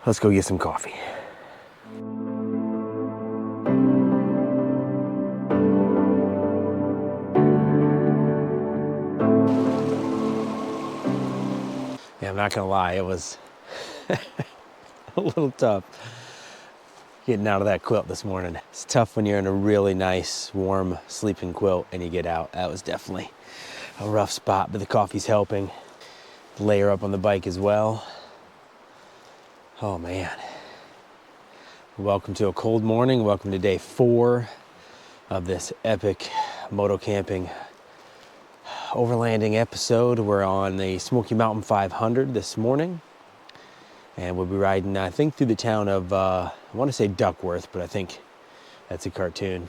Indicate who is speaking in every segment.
Speaker 1: let's go get some coffee. Yeah, I'm not gonna lie, it was a little tough getting out of that quilt this morning. It's tough when you're in a really nice, warm, sleeping quilt and you get out. That was definitely a rough spot, but the coffee's helping. Layer up on the bike as well. Oh man. Welcome to a cold morning. Welcome to day 4 of this epic moto camping overlanding episode. We're on the Smoky Mountain 500 this morning. And we'll be riding, I think, through the town of, I want to say Duckworth, but I think that's a cartoon.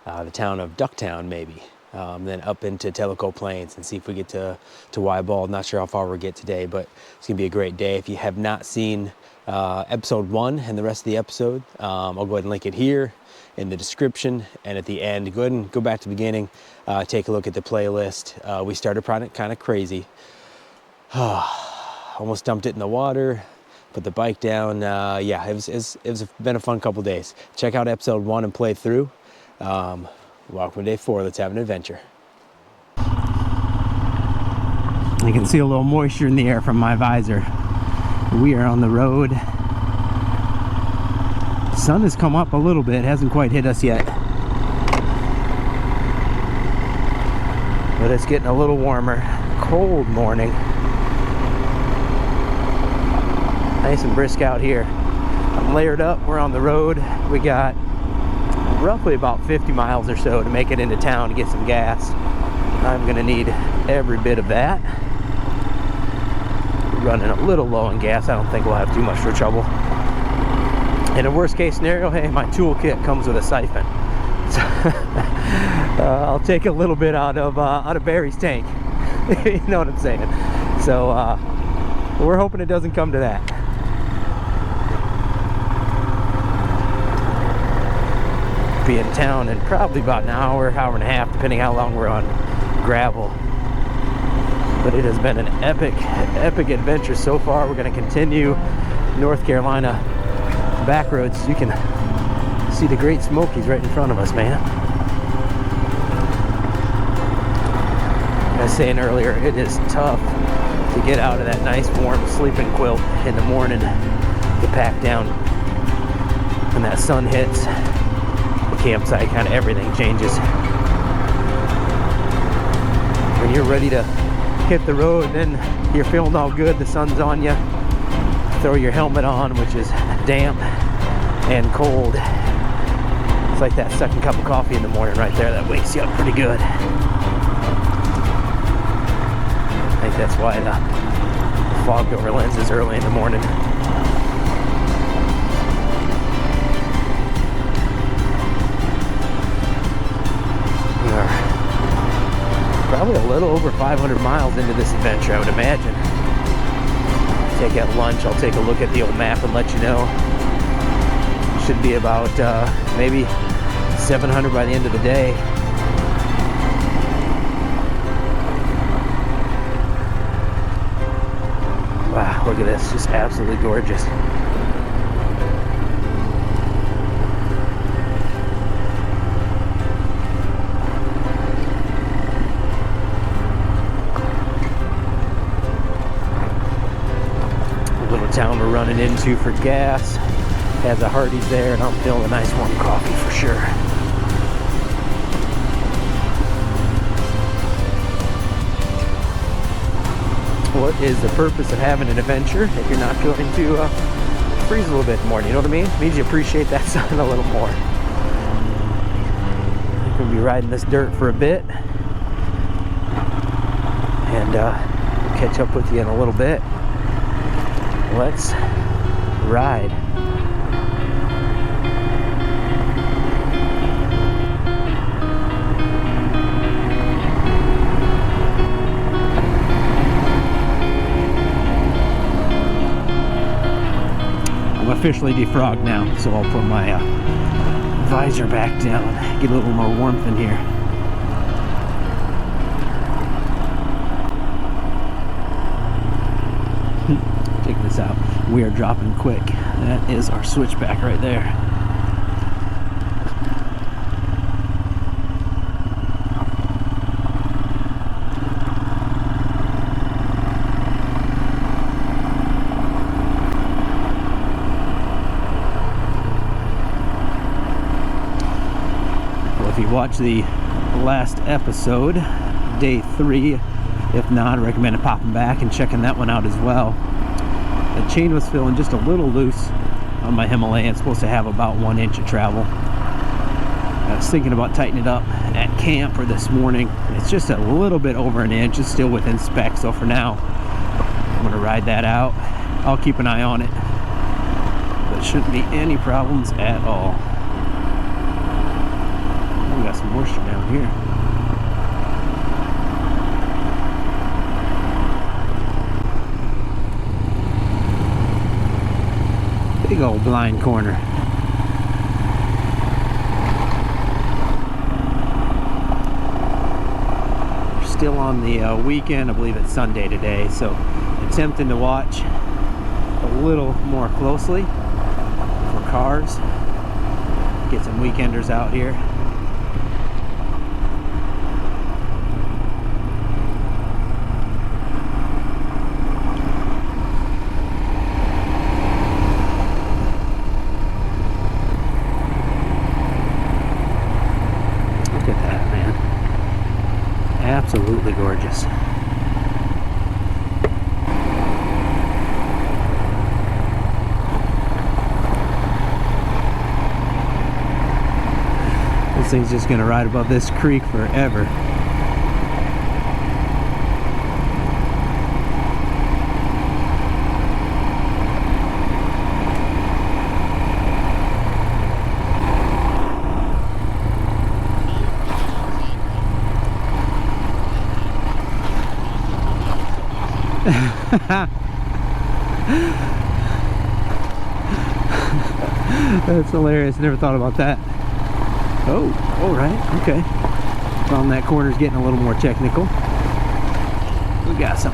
Speaker 1: The town of Ducktown, maybe. Then up into Tellico Plains and see if we get to Wybald. Not sure how far we'll get today, but it's going to be a great day. If you have not seen episode 1 and the rest of the episode, I'll go ahead and link it here in the description and at the end. Go ahead and go back to the beginning, take a look at the playlist. We started kind of crazy. Almost dumped it in the water, put the bike down. Yeah, it's been a fun couple days. Check out episode 1 and play through. Welcome to day 4. Let's have an adventure. You can see a little moisture in the air from my visor. We are on the road. The sun has come up a little bit, hasn't quite hit us yet. But it's getting a little warmer. Cold morning. Nice and brisk out here. I'm layered up, we're on the road. We got roughly about 50 miles or so to make it into town to get some gas. I'm gonna need every bit of that. Running a little low on gas. I don't think we'll have too much for trouble. In a worst case scenario, hey, my toolkit comes with a siphon. So, I'll take a little bit out of Barry's tank. You know what I'm saying? So we're hoping it doesn't come to that. Be in town in probably about an hour and a half, depending how long we're on gravel. But it has been an epic adventure so far. We're going to continue North Carolina back roads. You can see the Great Smokies right in front of us, man. Like I was saying earlier, it is tough to get out of that nice warm sleeping quilt in the morning to pack down. When that sun hits the campsite, kind of everything changes. When you're ready to hit the road, then you're feeling all good, the sun's on you, throw your helmet on, which is damp and cold. It's like that second cup of coffee in the morning right there that wakes you up pretty good. I think that's why the fogged over lens is early in the morning. We are probably a little over 500 miles into this adventure, I would imagine. Take at lunch, I'll take a look at the old map and let you know. Should be about maybe 700 by the end of the day. Wow, look at this, just absolutely gorgeous. The little town we're running into for gas has a Hardee's there, and I'm feeling a nice warm coffee for sure. What is the purpose of having an adventure if you're not going to freeze a little bit more? You know what I mean? It means you appreciate that sun a little more. I'm going to be riding this dirt for a bit, and catch up with you in a little bit. Let's ride. I'm officially defrogged now, so I'll put my visor back down, get a little more warmth in here. Check this out. are dropping quick. That is our switchback right there. Well, if you watch the last episode, day 3, if not, I recommend popping back and checking that one out as well. The chain was feeling just a little loose on my Himalayan. It's supposed to have about 1 inch of travel. I was thinking about tightening it up at camp for this morning. It's just a little bit over 1 inch. It's still within spec, so for now I'm going to ride that out. I'll keep an eye on it, but it shouldn't be any problems at all. We got some moisture down here. Big old blind corner. We're still on the weekend. I believe it's Sunday today, so attempting to watch a little more closely for cars. Get some weekenders out here. Absolutely gorgeous. This thing's just gonna ride above this creek forever. That's hilarious. Never thought about that. Oh, all right, okay. Found that corner's getting a little more technical. We got some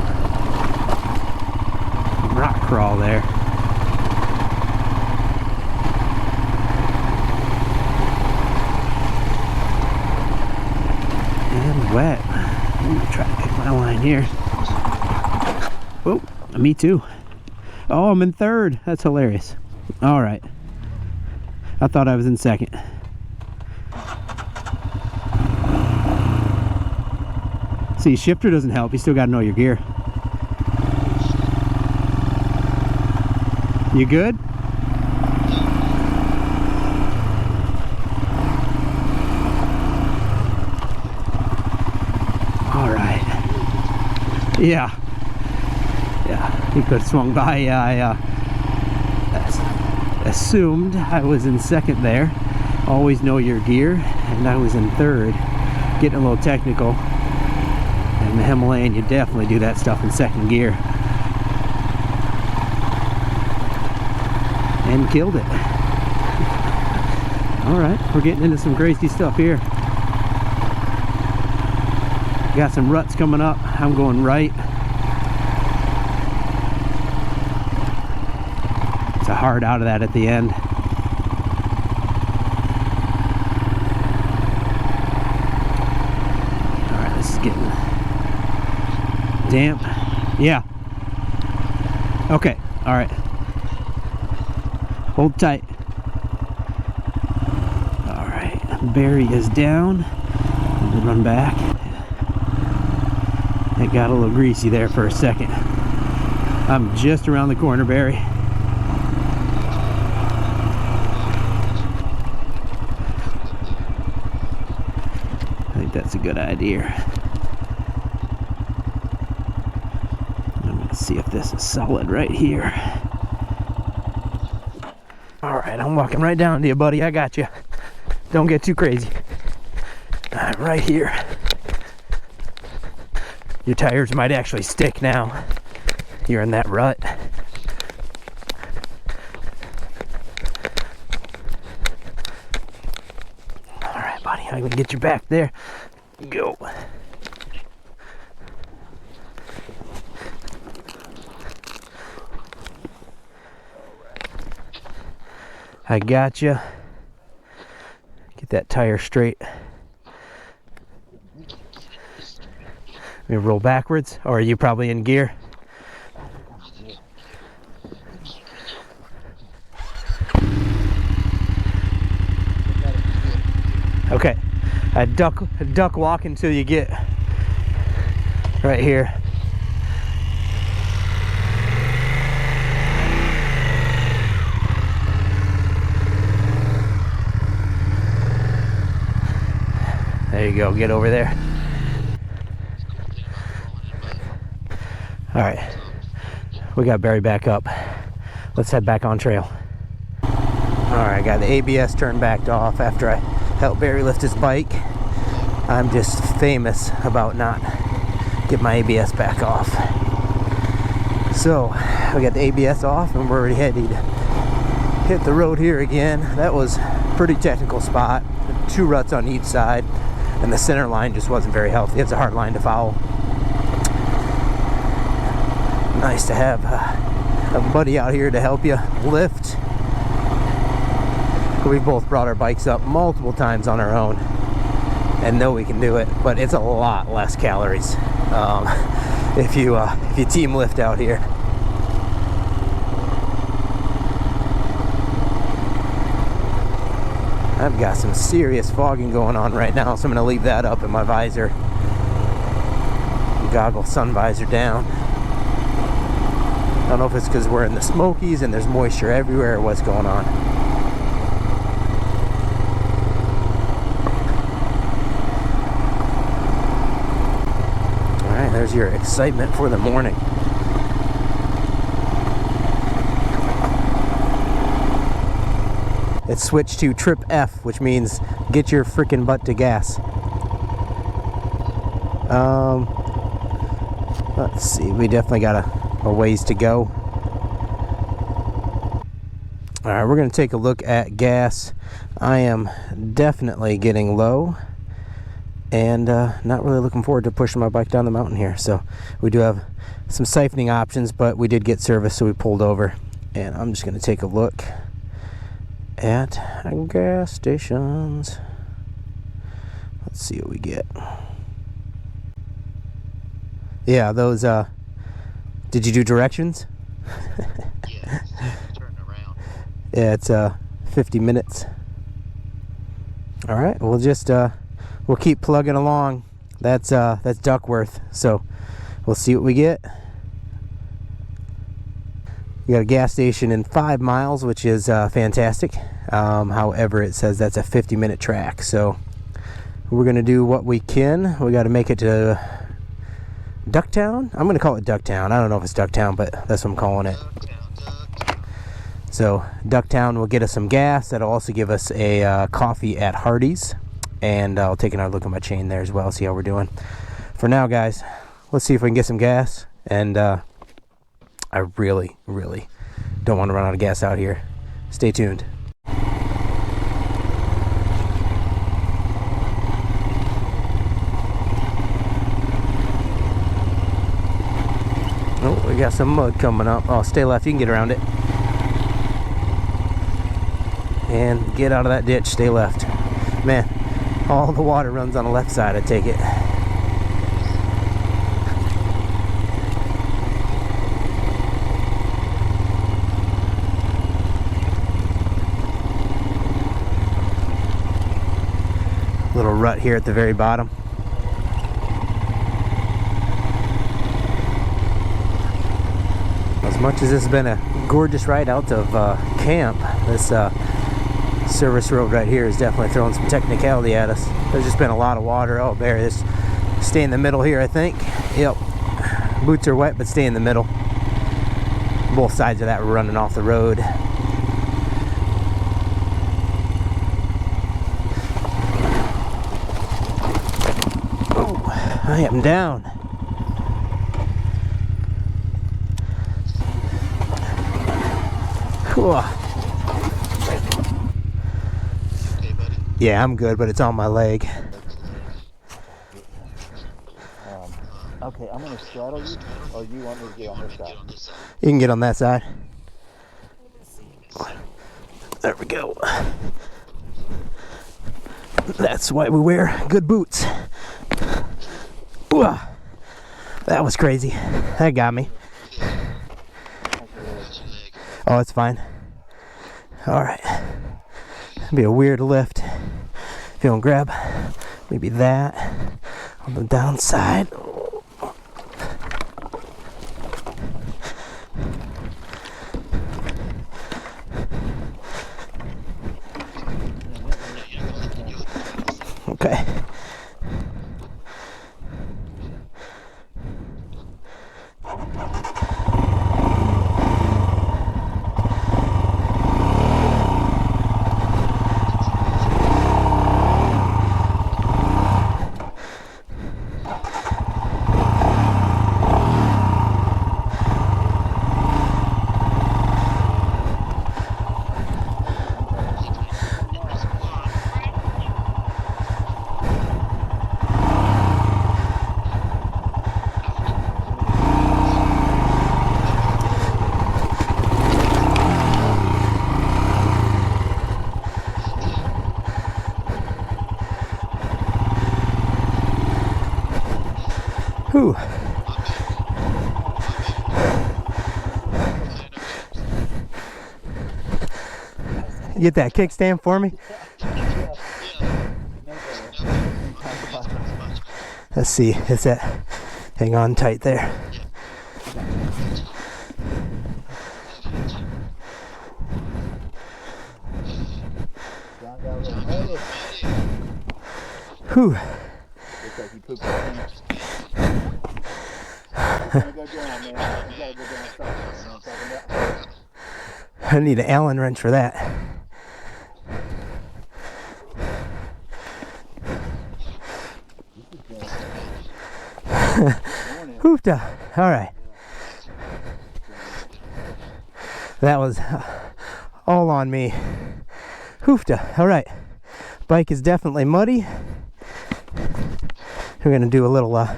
Speaker 1: rock crawl there. And wet. I'm gonna try to pick my line here. Oh, me too. Oh, I'm in third. That's hilarious. All right. I thought I was in second. See, shifter doesn't help. You still got to know your gear. You good? All right. Yeah. He could have swung by. I assumed I was in second there. Always know your gear, and I was in third, getting a little technical. And the Himalayan, you definitely do that stuff in second gear. And killed it. All right, we're getting into some crazy stuff here. Got some ruts coming up. I'm going right. It's a hard out of that at the end. All right, this is getting damp. Yeah. Okay, all right. Hold tight. All right, Barry is down. We'll run back. It got a little greasy there for a second. I'm just around the corner, Barry. I think that's a good idea. I'm gonna see if this is solid right here. All right, I'm walking right down to you, buddy. I got you. Don't get too crazy. I'm right here. Your tires might actually stick now. You're in that rut. All right, buddy, I'm gonna get you back there. Go. I got you. Get that tire straight. We roll backwards, or are you probably in gear? Okay, I duck walk until you get right here. There you go, get over there. All right, we got Barry back up. Let's head back on trail. All right, got the ABS turned back off after I helped Barry lift his bike. I'm just famous about not getting my ABS back off. So we got the ABS off and we're ready to hit the road here again. That was a pretty technical spot. 2 ruts on each side, and the center line just wasn't very healthy. It's a hard line to follow. Nice to have a buddy out here to help you lift. We've both brought our bikes up multiple times on our own and know we can do it, but it's a lot less calories if you team lift out here. I've got some serious fogging going on right now, so I'm going to leave that up in my visor. Goggle sun visor down. I don't know if it's because we're in the Smokies and there's moisture everywhere or what's going on. Alright, there's your excitement for the morning. It's switched to trip F, which means get your freaking butt to gas. Let's see, we definitely got a ways to go. Alright, we're going to take a look at gas. I am definitely getting low and not really looking forward to pushing my bike down the mountain here. So we do have some siphoning options, but we did get service, so we pulled over. And I'm just going to take a look at gas stations. Let's see what we get. Yeah, those did you do directions?
Speaker 2: Yes, turn around.
Speaker 1: Yeah, it's 50 minutes. All right, we'll just we'll keep plugging along. That's Duckworth, so we'll see what we get. We got a gas station in 5 miles, which is fantastic. However, it says that's a 50-minute track, so we're gonna do what we can. We got to make it to Ducktown. I'm gonna call it Ducktown. I don't know if it's Ducktown, but that's what I'm calling it. So Ducktown will get us some gas. That'll also give us a coffee at Hardee's, and I'll take another look at my chain there as well, see how we're doing. For now, guys, let's see if we can get some gas. And I really don't want to run out of gas out here. Stay tuned. Oh, we got some mud coming up. Oh, stay left. You can get around it. And get out of that ditch. Stay left. Man, all the water runs on the left side, I take it. Little rut here at the very bottom. As much as this has been a gorgeous ride out of camp, this service road right here is definitely throwing some technicality at us. There's just been a lot of water. Oh, Barry, just stay in the middle here, I think. Yep. Boots are wet, but stay in the middle. Both sides of that were running off the road. Oh, I am down. Whew. Yeah, I'm good, but it's on my leg.
Speaker 2: Okay, I'm going to straddle you, or you want me to get on this side?
Speaker 1: You can get on that side. There we go. That's why we wear good boots. Ooh, that was crazy. That got me. Oh, it's fine. All right. It'd be a weird lift. If you don't grab maybe that on the downside. Okay. Whew. Get that kickstand for me. Let's see, it's that. Hang on tight there. Whew. I need an Allen wrench for that. Hoofda. All right. That was all on me. Hoofda. All right. Bike is definitely muddy. We're gonna do a little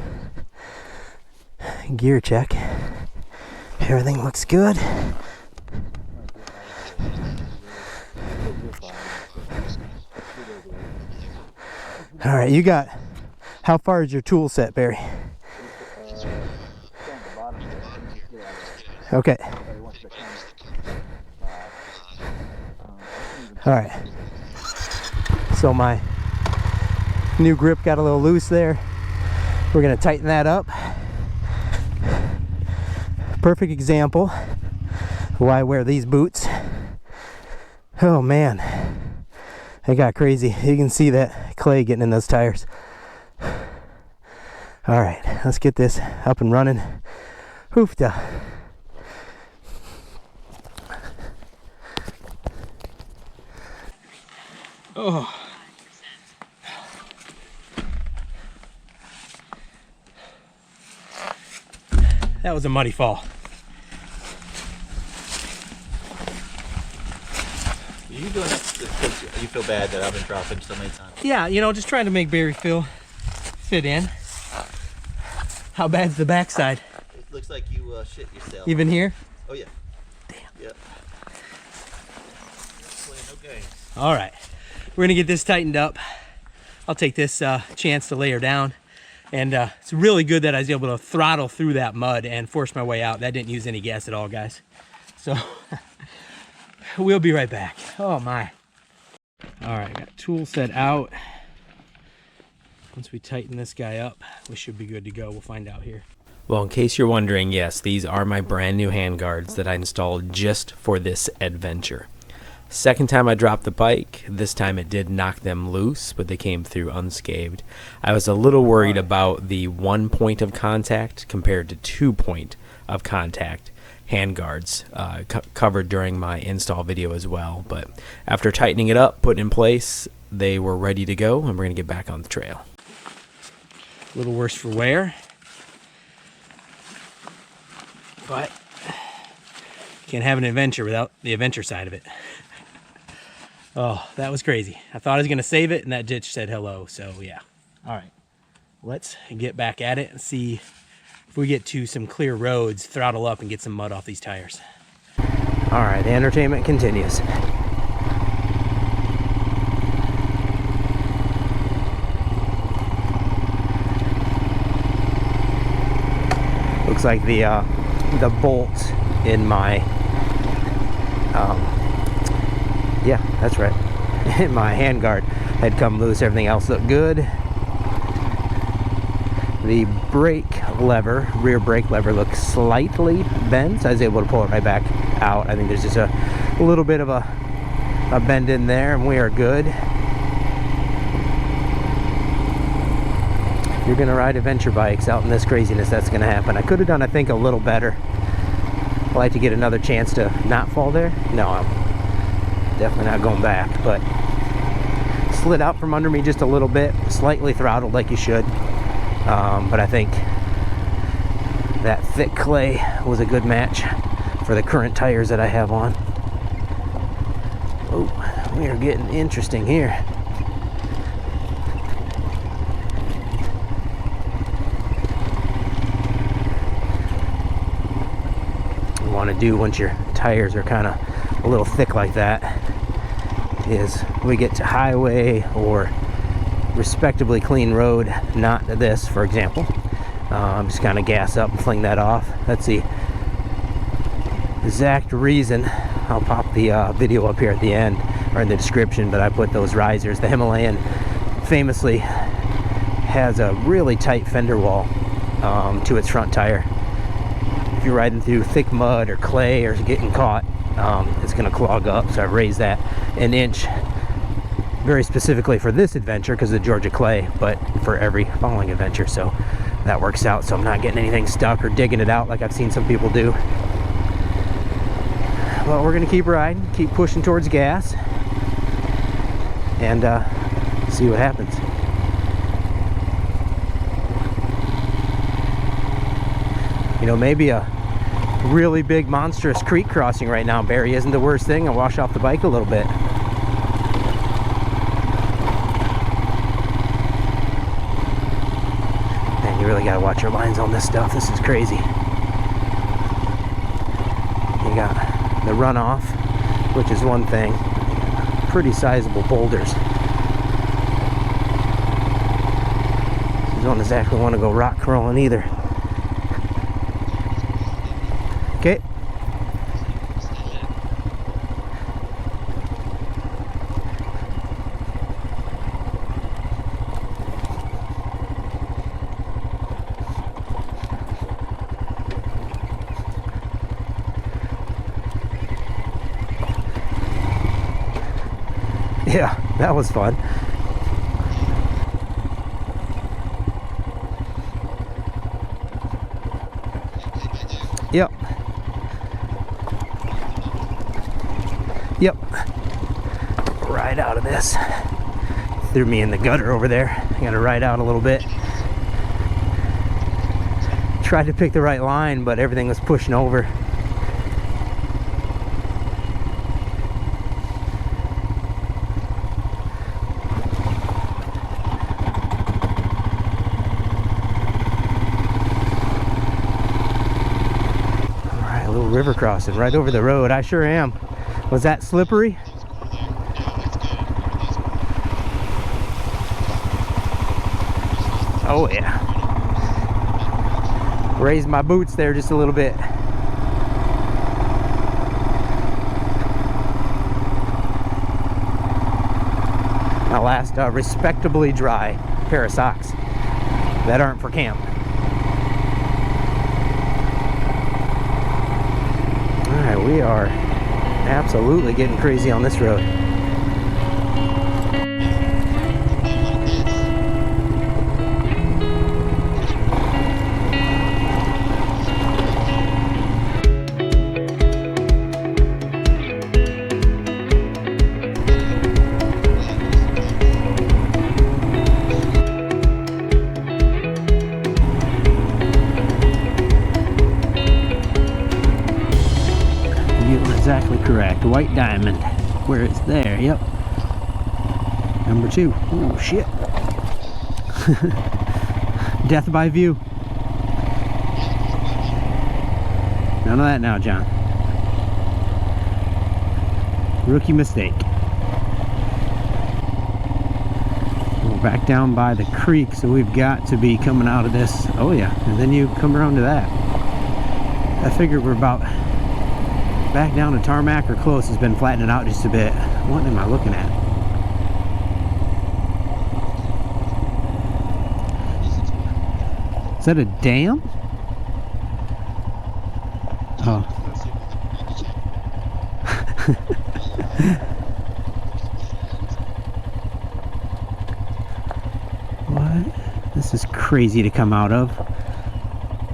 Speaker 1: gear check. Everything looks good. All right, you got, how far is your tool set, Barry? Okay. All right. So my new grip got a little loose there. We're gonna tighten that up. Perfect example of why I wear these boots. Oh man, it got crazy. You can see that clay getting in those tires. All right, let's get this up and running. Hoofda. Oh. That was a muddy fall.
Speaker 2: You doing it because you feel bad that I've been dropping so many times?
Speaker 1: Yeah, you know, just trying to make Barry fit in. How bad's the backside?
Speaker 2: It looks like you shit yourself.
Speaker 1: Even here?
Speaker 2: Oh yeah.
Speaker 1: Damn.
Speaker 2: Yep. Okay.
Speaker 1: All right, we're gonna get this tightened up. I'll take this chance to lay her down. And it's really good that I was able to throttle through that mud and force my way out. That didn't use any gas at all, guys. So we'll be right back. Oh my. All right, got tool set out. Once we tighten this guy up, we should be good to go. We'll find out here. Well, in case you're wondering, yes, these are my brand new handguards that I installed just for this adventure. Second time I dropped the bike, this time it did knock them loose, but they came through unscathed. I was a little worried about the 1 point of contact compared to 2 point of contact handguards covered during my install video as well. But after tightening it up, put in place, they were ready to go, and we're going to get back on the trail. A little worse for wear, but can't have an adventure without the adventure side of it. Oh, that was crazy. I thought I was going to save it, and that ditch said hello, so yeah. All right, let's get back at it and see if we get to some clear roads, throttle up, and get some mud off these tires. All right, the entertainment continues. Looks like the bolt in my, yeah, that's right, in my handguard had come loose. Everything else looked good. The brake lever, rear brake lever, looks slightly bent, so I was able to pull it right back out. I think there's just a little bit of a bend in there, and we are good. If you're gonna ride adventure bikes out in this craziness, that's gonna happen. I could have done, I think, a little better. I'd like to get another chance to not fall there. No, I'm definitely not going back, but slid out from under me just a little bit, slightly throttled like you should. But I think that thick clay was a good match for the current tires that I have on. Oh, we are getting interesting here. Want to do once your tires are kind of a little thick like that is we get to highway or respectably clean road, not this, for example, just kind of gas up and fling that off. That's the exact reason. I'll pop the video up here at the end or in the description, but I put those risers. The Himalayan famously has a really tight fender wall to its front tire. If you're riding through thick mud or clay or getting caught, it's going to clog up. So I've raised that an inch very specifically for this adventure because of the Georgia clay, but for every following adventure. So that works out, so I'm not getting anything stuck or digging it out like I've seen some people do. Well, we're going to keep riding, keep pushing towards gas, and see what happens. You know, maybe a really big monstrous creek crossing right now, Barry, isn't the worst thing. I'll wash off the bike a little bit. Man, you really gotta watch your lines on this stuff. This is crazy. You got the runoff, which is one thing. Pretty sizable boulders. You don't exactly want to go rock crawling either. Okay. Yeah, that was fun. Yep. Yep. Ride out of this. Threw me in the gutter over there. I gotta ride out a little bit. Tried to pick the right line, but everything was pushing over. Alright, a little river crossing right over the road. I sure am. Was that slippery? Oh yeah. Raised my boots there just a little bit. My last respectably dry pair of socks that aren't for camp. Alright, we are absolutely getting crazy on this road. Exactly correct. White diamond. Where it's there. Yep. Number 2. Oh shit. Death by view. None of that now, John. Rookie mistake. We're back down by the creek, so we've got to be coming out of this. Oh yeah. And then you come around to that. I figured we're about back down to tarmac or close. It's been flattening out just a bit. What am I looking at? Is that a dam? Oh. What? This is crazy to come out of.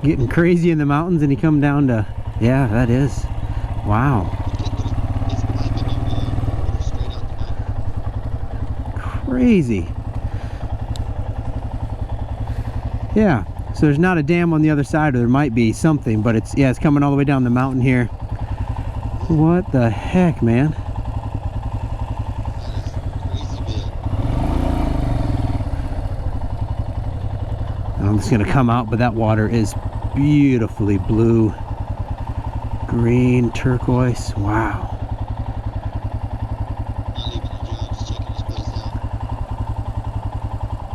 Speaker 1: Getting crazy in the mountains and you come down to, yeah, that is. Wow. Crazy. Yeah, so there's not a dam on the other side, or there might be something, but it's, yeah, it's coming all the way down the mountain here. What the heck, man? I'm just gonna come out, but that water is beautifully blue, green, turquoise. Wow.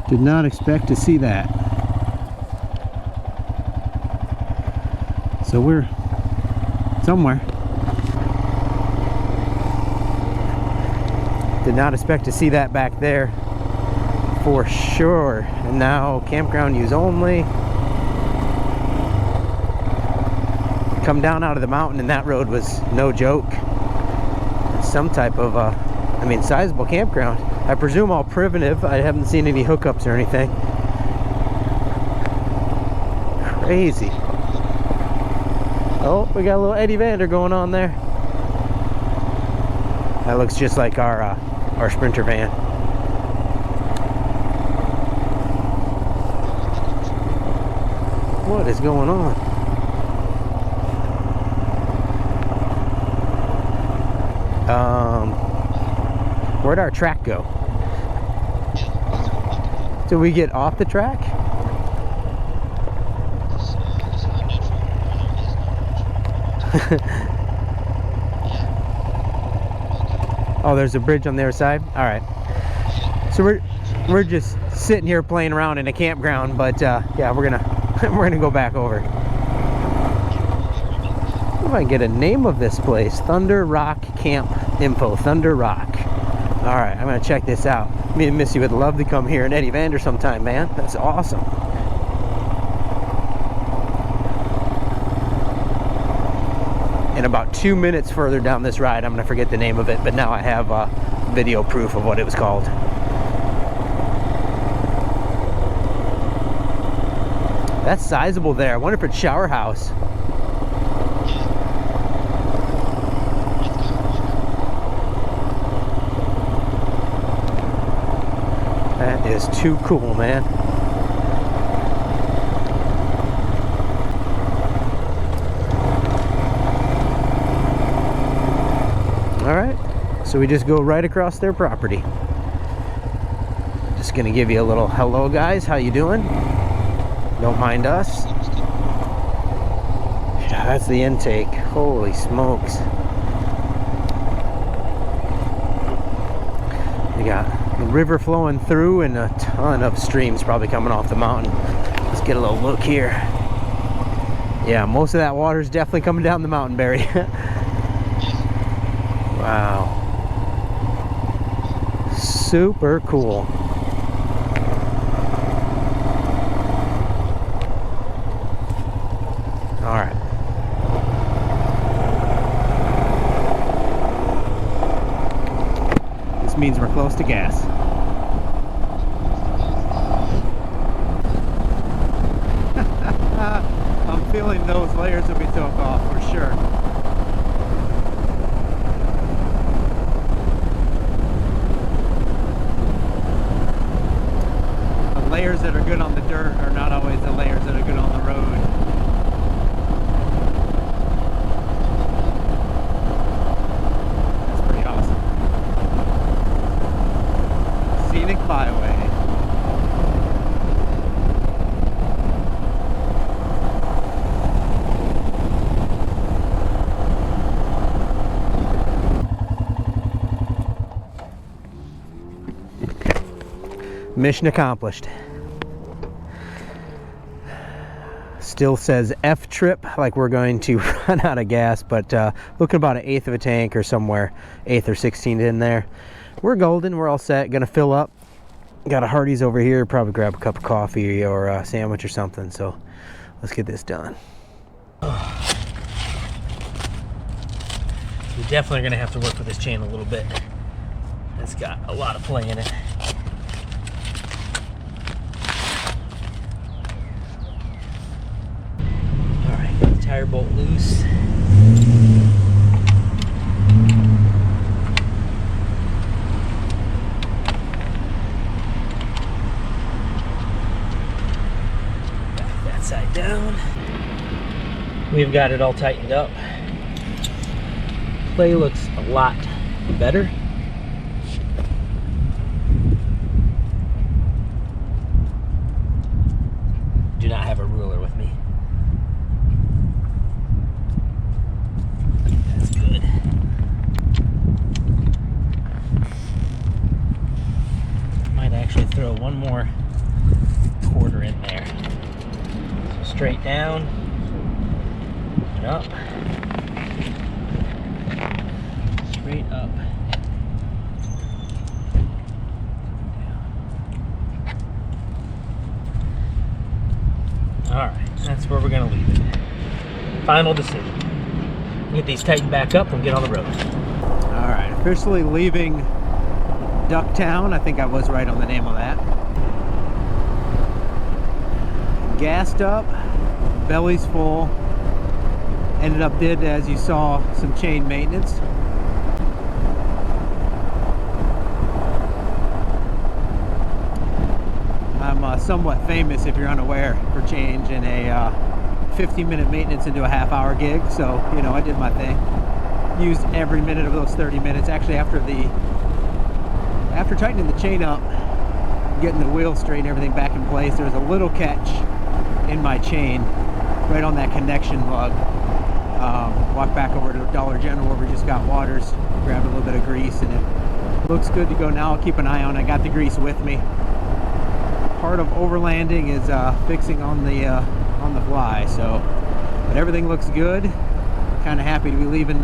Speaker 1: Did not expect to see that. So we're somewhere. Did not expect to see that back there for sure. And now campground use only. Come down out of the mountain and that road was no joke. Some type of I mean, sizable campground. I presume all primitive. I haven't seen any hookups or anything. Crazy. Oh, we got a little Eddie Vander going on there. That looks just like our Sprinter van. What is going on? Where'd our track go? Did we get off the track? Oh, there's a bridge on the other side. All right. So we're just sitting here playing around in a campground, but yeah, we're gonna go back over. If I can get a name of this place, Thunder Rock Camp Info. Thunder Rock. All right, I'm gonna check this out. Me and Missy would love to come here in Eddie Vander sometime, man. That's awesome. And about 2 minutes further down this ride, I'm gonna forget the name of it, but now I have video proof of what it was called. That's sizable there. I wonder if it's shower house. That is too cool, man. All right, so we just go right across their property. Just gonna give you a little hello, guys. How you doing? Don't mind us. Yeah, that's the intake. Holy smokes. We got the river flowing through and a ton of streams probably coming off the mountain. Let's get a little look here. Yeah, most of that water is definitely coming down the mountain, Barry. Wow. Super cool. All right. This means we're close to gas. I'm feeling those layers that we took off for sure. The layers that are good on the dirt are not always the layers that are good on the road. Byway. Mission accomplished. Still says F trip, like we're going to run out of gas, but looking about an eighth of a tank or somewhere, eighth or 16th in there. We're golden, we're all set, gonna fill up. Got a Hardee's over here, probably grab a cup of coffee or a sandwich or something, so let's get this done. We're definitely gonna have to work with this chain a little bit. It's got a lot of play in it. Alright, got the tire bolt loose. Back that side down. We've got it all tightened up. Play looks a lot better. Do not have a ruler with me. That's good. Might actually throw one more quarter in there. So straight down and up. Straight up. Alright, that's where we're going to leave it. Final decision. Get these tightened back up and get on the road. Alright, officially leaving Ducktown. I think I was right on the name of that. Gassed up, belly's full. Ended up did, as you saw, some chain maintenance. I'm somewhat famous, if you're unaware, for changing a 15-minute maintenance into a half-hour gig. So, you know, I did my thing. Used every minute of those 30 minutes. Actually, after tightening the chain up, getting the wheel straight and everything back in place, there was a little catch in my chain right on that connection lug. Walked back over to Dollar General where we just got waters, grabbed a little bit of grease, and it looks good to go now. I'll keep an eye on it. I got the grease with me. Part of overlanding is fixing on the fly, so, but everything looks good. Kind of happy to be leaving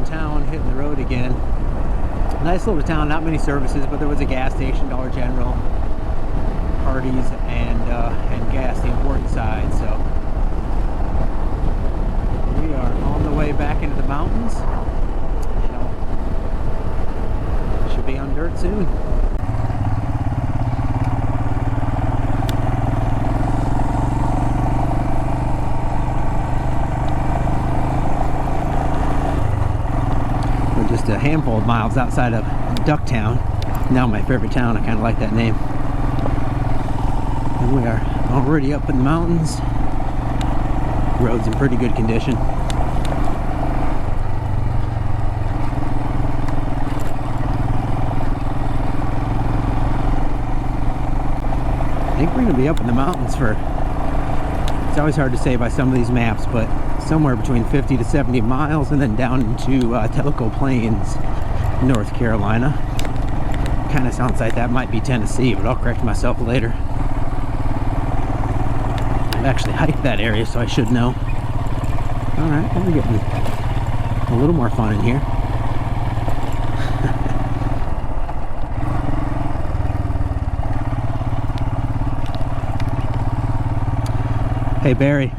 Speaker 1: town, hitting the road again. Nice little town, not many services, but there was a gas station, Dollar General, Hardee's, and gas, the important side. So we are on the way back into the mountains. You know, should be on dirt soon. Just a handful of miles outside of Ducktown. Now my favorite town. I kind of like that name. And we are already up in the mountains. Road's in pretty good condition. I think we're going to be up in the mountains for, it's always hard to say by some of these maps, but somewhere between 50 to 70 miles, and then down into Tellico Plains, North Carolina. Kind of sounds like that might be Tennessee, but I'll correct myself later. I've actually hiked that area, so I should know. Alright, we're getting a little more fun in here. Hey Barry.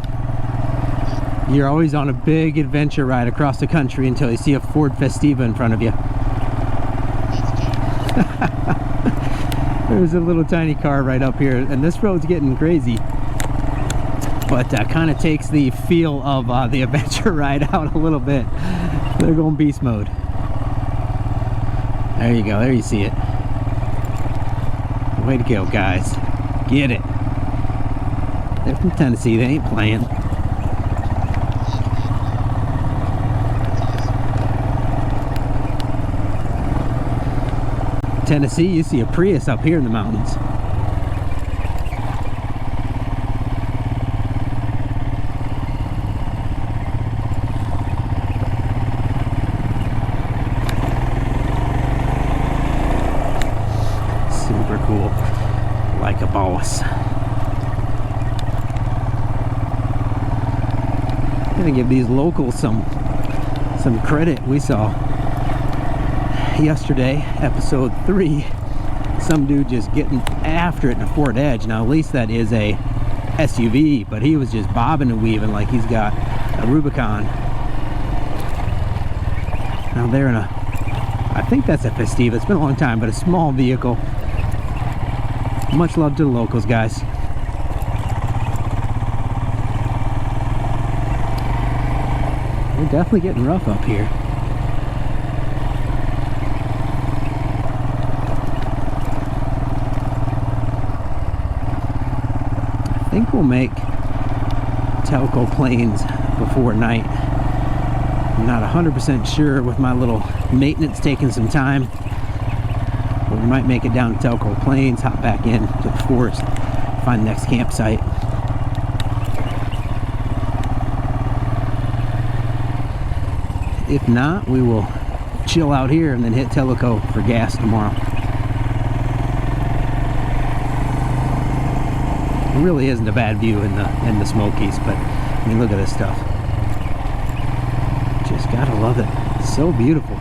Speaker 1: You're always on a big adventure ride across the country until you see a Ford Festiva in front of you. There's a little tiny car right up here, and this road's getting crazy. But kind of takes the feel of the adventure ride out a little bit. They're going beast mode. There you go, there you see it. Way to go, guys. Get it. They're from Tennessee, they ain't playing. Tennessee, you see a Prius up here in the mountains. Super cool. Like a boss. Gonna give these locals some credit. We saw yesterday, episode 3, some dude just getting after it in a Ford Edge. Now at least that is a SUV, but he was just bobbing and weaving like he's got a Rubicon. Now they're in a, I think that's a Festiva. It's been a long time, but a small vehicle. Much love to the locals, guys. We're definitely getting rough up here. I think we'll make Telco Plains before night. I'm not 100% sure with my little maintenance taking some time. But we might make it down to Telco Plains, hop back in to the forest, find the next campsite. If not, we will chill out here and then hit Telco for gas tomorrow. It really isn't a bad view in the Smokies, but I mean, look at this stuff. Just gotta love it. It's so beautiful.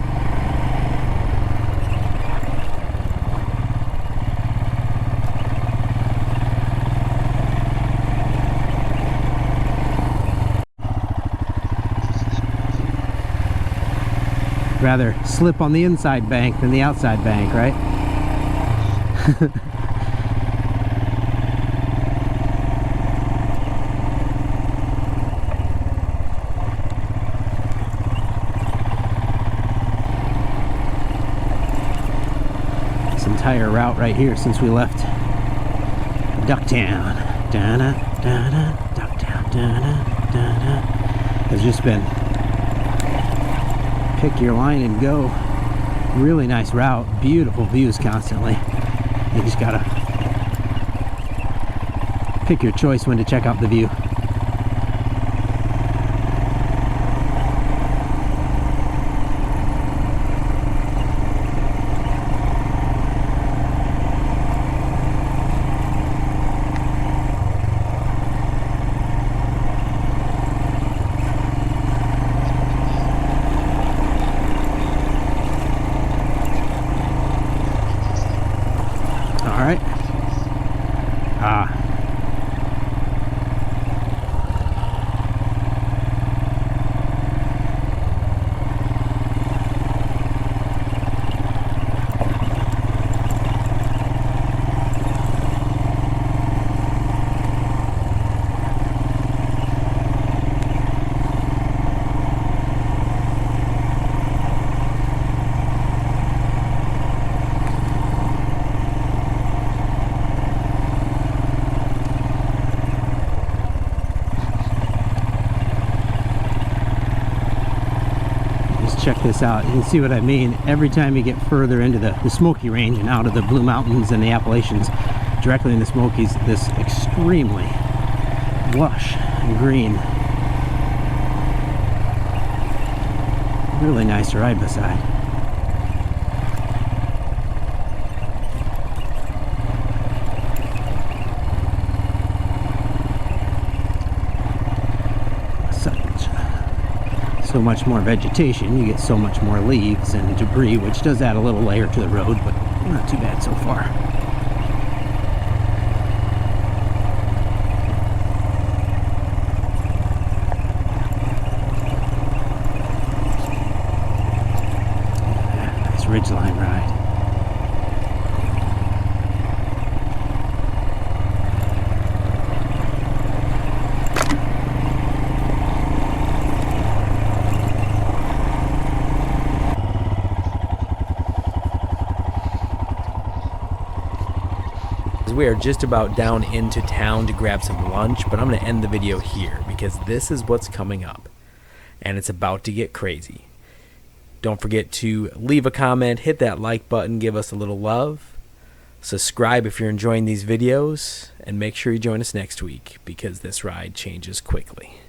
Speaker 1: Rather slip on the inside bank than the outside bank, right? This entire route right here since we left Ducktown, Ducktown, has just been pick your line and go. Really nice route, beautiful views constantly. You just gotta pick your choice when to check out the view. Check this out. You can see what I mean. Every time you get further into the Smoky Range and out of the Blue Mountains and the Appalachians, directly in the Smokies, this extremely lush and green. Really nice to ride beside. So much more vegetation, you get so much more leaves and debris, which does add a little layer to the road, but not too bad so far. Nice ridgeline ride. We are just about down into town to grab some lunch, but I'm going to end the video here because this is what's coming up and it's about to get crazy. Don't forget to leave a comment, hit that like button, give us a little love, subscribe if you're enjoying these videos, and make sure you join us next week because this ride changes quickly.